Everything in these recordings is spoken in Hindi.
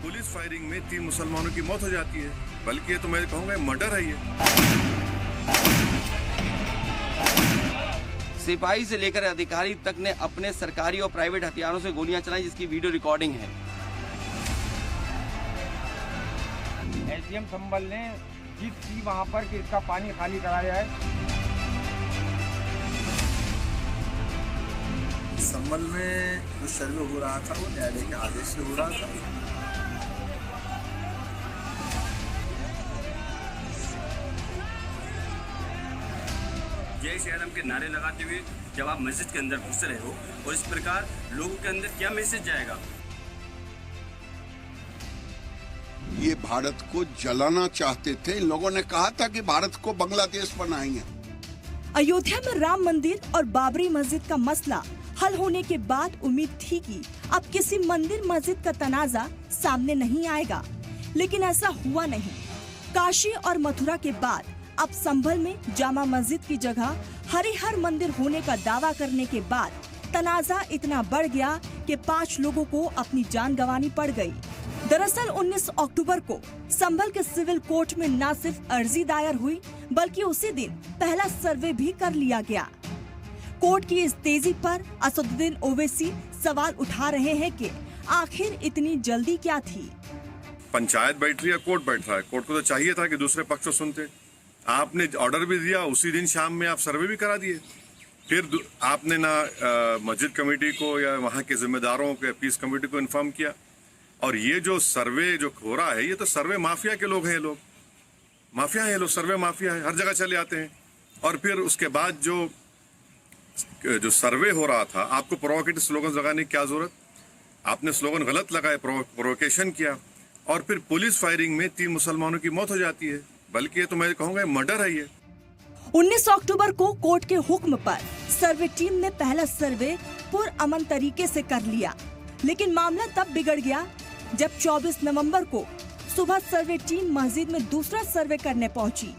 पुलिस फायरिंग में 3 मुसलमानों की मौत हो जाती है, बल्कि ये तो मैं कहूँगा मर्डर है ये। सिपाही से लेकर अधिकारी तक ने अपने सरकारी और प्राइवेट हथियारों से गोलियां चलाई, जिसकी वीडियो रिकॉर्डिंग है। एसडीएम संभल ने जीत की वहां पर कि इसका पानी खाली कराया है। संभल में जो सर्वे हो रहा था वो न्यायालय के आदेश से हो रहा था। जय श्री राम के नारे लगाते हुए जब आप मस्जिद के अंदर घुस रहे हो और इस प्रकार लोगों के अंदर क्या मैसेज जाएगा? ये भारत को जलाना चाहते थे। इन लोगों ने कहा था कि भारत को बांग्लादेश बनाएंगे। अयोध्या में राम मंदिर और बाबरी मस्जिद का मसला हल होने के बाद उम्मीद थी कि अब किसी मंदिर मस्जिद का तनाजा सामने नहीं आएगा, लेकिन ऐसा हुआ नहीं। काशी और मथुरा के बाद अब संभल में जामा मस्जिद की जगह हरिहर मंदिर होने का दावा करने के बाद तनाजा इतना बढ़ गया कि 5 लोगों को अपनी जान गंवानी पड़ गई। दरअसल 19 अक्टूबर को संभल के सिविल कोर्ट में न सिर्फ अर्जी दायर हुई, बल्कि उसी दिन पहला सर्वे भी कर लिया गया। कोर्ट की इस तेजी पर असदुद्दीन ओवैसी सवाल उठा रहे हैं कि आखिर इतनी जल्दी क्या थी। पंचायत बैठ रही है, कोर्ट बैठ रहा है। कोर्ट को तो चाहिए था कि दूसरे पक्ष को सुनते। आपने ऑर्डर भी दिया, उसी दिन शाम में आप सर्वे भी करा दिए। फिर आपने ना मस्जिद कमेटी को या वहाँ के जिम्मेदारों के पीस कमेटी को इन्फॉर्म किया। और ये जो सर्वे जो हो रहा है, ये तो सर्वे माफिया के लोग हैं। लोग माफिया है, लोग सर्वे माफिया है, हर जगह चले आते हैं। और फिर उसके बाद जो सर्वे हो रहा था, आपको प्रोवोकेटिव स्लोगन लगाने की क्या जरूरत? आपने स्लोगन गलत लगाए, प्रोवोकेशन किया, और फिर पुलिस फायरिंग में 3 मुसलमानों की मौत हो जाती है, बल्कि ये तो मैं कहूँगा मर्डर है ये। 19 अक्टूबर को कोर्ट के हुक्म पर सर्वे टीम ने पहला सर्वे पुरअमन तरीके से कर लिया, लेकिन मामला तब बिगड़ गया जब 24 नवंबर को सुबह सर्वे टीम मस्जिद में दूसरा सर्वे करने पहुंची।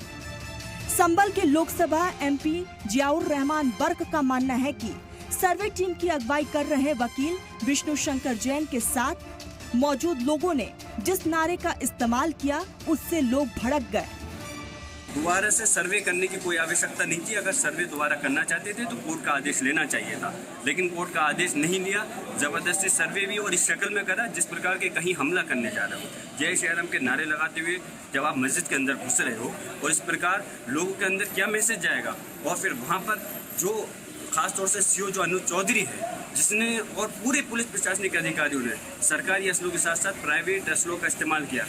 संभल के लोकसभा एमपी जियाउर रहमान बर्क का मानना है कि सर्वे टीम की अगुवाई कर रहे वकील विष्णु शंकर जैन के साथ मौजूद लोगों ने जिस नारे का इस्तेमाल किया, उससे लोग भड़क गए। दोबारा से सर्वे करने की कोई आवश्यकता नहीं थी। अगर सर्वे दोबारा करना चाहते थे तो कोर्ट का आदेश लेना चाहिए था, लेकिन कोर्ट का आदेश नहीं लिया। जबरदस्ती सर्वे भी और इस शक्ल में करा जिस प्रकार के कहीं हमला करने जा रहे हो। जय श्री राम के नारे लगाते हुए जब आप मस्जिद के अंदर घुस रहे हो और इस प्रकार लोगों के अंदर क्या मैसेज जाएगा? और फिर वहाँ पर जो खासतौर से सीओ जो अनुज चौधरी है, जिसने और पूरे पुलिस प्रशासनिक अधिकारियों ने सरकारी असलों के साथ साथ प्राइवेट असलों का इस्तेमाल किया।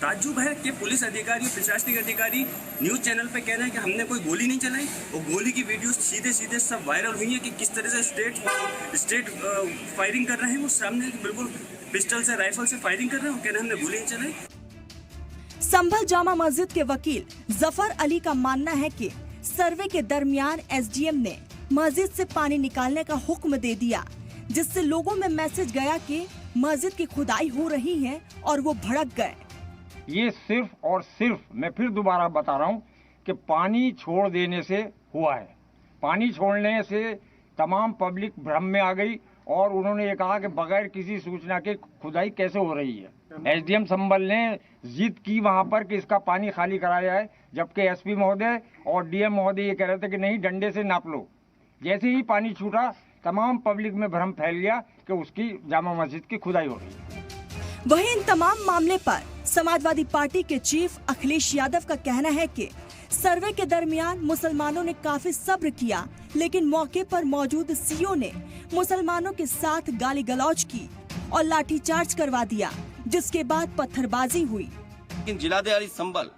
ताज्जुब है कि पुलिस अधिकारी और प्रशासनिक अधिकारी न्यूज़ चैनल पे कह रहे हैं कि हमने कोई गोली नहीं चलाई, और गोली की वीडियो सीधे सीधे सब वायरल हुई है कि किस तरह से स्टेट फायरिंग कर रहे हैं। वो सामने बिल्कुल पिस्टल से, राइफल से फायरिंग कर रहे हैं, वो कह रहे हैं हमने गोली नहीं चलाई। संभल जामा मस्जिद के वकील जफर अली का मानना है कि सर्वे के दरमियान एसडीएम ने मस्जिद से पानी निकालने का हुक्म दे दिया, जिससे लोगों में मैसेज गया कि मस्जिद की खुदाई हो रही है, और वो भड़क गए। ये सिर्फ और सिर्फ, मैं फिर दोबारा बता रहा हूँ कि पानी छोड़ देने से हुआ है। पानी छोड़ने से तमाम पब्लिक भ्रम में आ गई और उन्होंने ये कहा कि बगैर किसी सूचना के खुदाई कैसे हो रही है। एसडीएम संभल ने जिद की वहां पर कि इसका पानी खाली कराया है, जबकि एसपी महोदय और डीएम महोदय ये कह रहे थे कि नहीं, डंडे से नाप लो। जैसे ही पानी छूटा, तमाम पब्लिक में भ्रम फैल गया कि उसकी जामा मस्जिद की खुदाई हो रही है। वहीं इन तमाम मामले पर समाजवादी पार्टी के चीफ अखिलेश यादव का कहना है कि सर्वे के दरमियान मुसलमानों ने काफी सब्र किया, लेकिन मौके पर मौजूद सीओ ने मुसलमानों के साथ गाली गलौज की और लाठीचार्ज करवा दिया, जिसके बाद पत्थरबाजी हुई। लेकिन जिलाधिकारी संभल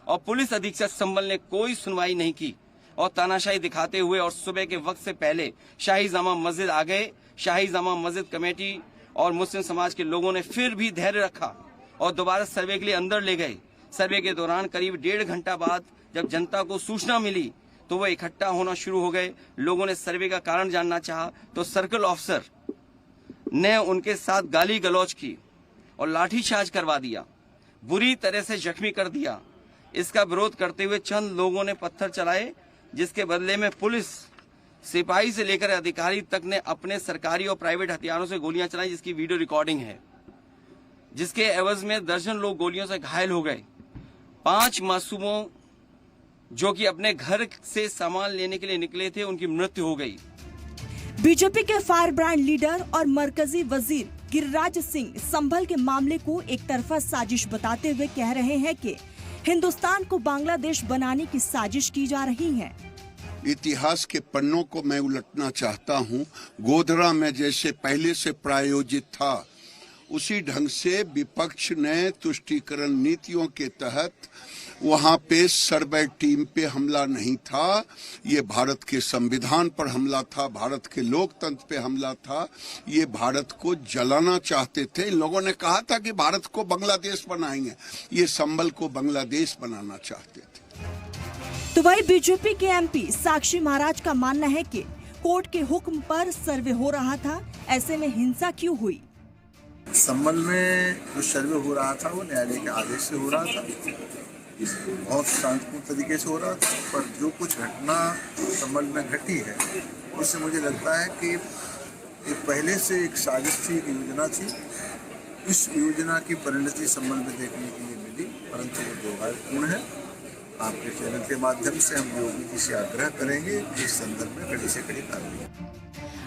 और पुलिस अधीक्षक संभल ने कोई सुनवाई नहीं की और तानाशाही दिखाते हुए और सुबह के वक्त से पहले शाही जामा मस्जिद आ गए। शाही जामा मस्जिद कमेटी और मुस्लिम समाज के लोगों ने फिर भी धैर्य रखा और दोबारा सर्वे के लिए अंदर ले गए। सर्वे के दौरान करीब 1.5 घंटा बाद जब जनता को सूचना मिली तो वो इकट्ठा होना शुरू हो गए। लोगों ने सर्वे का कारण जानना चाहा तो सर्कल ऑफिसर ने उनके साथ गाली गलौज की और लाठीचार्ज करवा दिया, बुरी तरह से जख्मी कर दिया। इसका विरोध करते हुए चंद लोगों ने पत्थर चलाए, जिसके बदले में पुलिस सिपाही से लेकर अधिकारी तक ने अपने सरकारी और प्राइवेट हथियारों से गोलियां चलाई, जिसकी वीडियो रिकॉर्डिंग है। जिसके एवज में दर्जन लोग गोलियों से घायल हो गए। 5 मासूमों जो कि अपने घर से सामान लेने के लिए निकले थे, उनकी मृत्यु हो गई। बीजेपी के फायर ब्रांड लीडर और मरकजी वजीर गिरिराज सिंह संभल के मामले को एक तरफा साजिश बताते हुए कह रहे हैं कि हिंदुस्तान को बांग्लादेश बनाने की साजिश की जा रही है। इतिहास के पन्नों को मैं उलटना चाहता हूं। गोधरा में जैसे पहले से प्रायोजित था, उसी ढंग से विपक्ष ने तुष्टीकरण नीतियों के तहत वहां पे सर्वे टीम पे हमला नहीं था, ये भारत के संविधान पर हमला था, भारत के लोकतंत्र पे हमला था। ये भारत को जलाना चाहते थे। इन लोगों ने कहा था कि भारत को बांग्लादेश बनाएंगे, ये संभल को बांग्लादेश बनाना चाहते थे। तो वही बीजेपी के एमपी साक्षी महाराज का मानना है कि कोर्ट के हुक्म पर सर्वे हो रहा था, ऐसे में हिंसा क्यों हुई? संभल में जो सर्वे हो रहा था वो न्यायालय के आदेश से हो रहा था, बहुत शांतिपूर्ण तरीके से हो रहा था। पर जो कुछ घटना संभल में घटी है, उससे मुझे लगता है कि एक पहले से एक साजिश थी, एक योजना थी। इस योजना की परिणति संभल में देखने के लिए मिली, परंतु वो दुर्भाग्यपूर्ण है। आपके चैनल के माध्यम से हम योगी जी से आग्रह करेंगे कि इस संदर्भ में कड़ी से कड़ी कार्रवाई।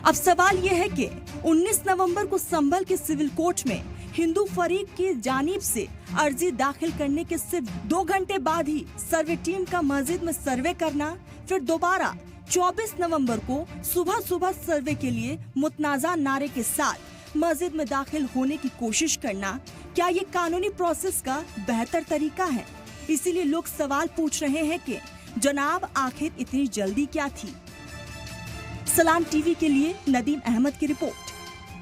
अब सवाल यह है कि 19 नवंबर को संभल के सिविल कोर्ट में हिंदू फरीक की जानिब से अर्जी दाखिल करने के सिर्फ 2 घंटे बाद ही सर्वे टीम का मस्जिद में सर्वे करना, फिर दोबारा 24 नवंबर को सुबह सुबह सर्वे के लिए मुतनाज़ा नारे के साथ मस्जिद में दाखिल होने की कोशिश करना, क्या ये कानूनी प्रोसेस का बेहतर तरीका है? इसीलिए लोग सवाल पूछ रहे हैं कि जनाब आखिर इतनी जल्दी क्या थी? सलाम टीवी के लिए नदीम अहमद की रिपोर्ट।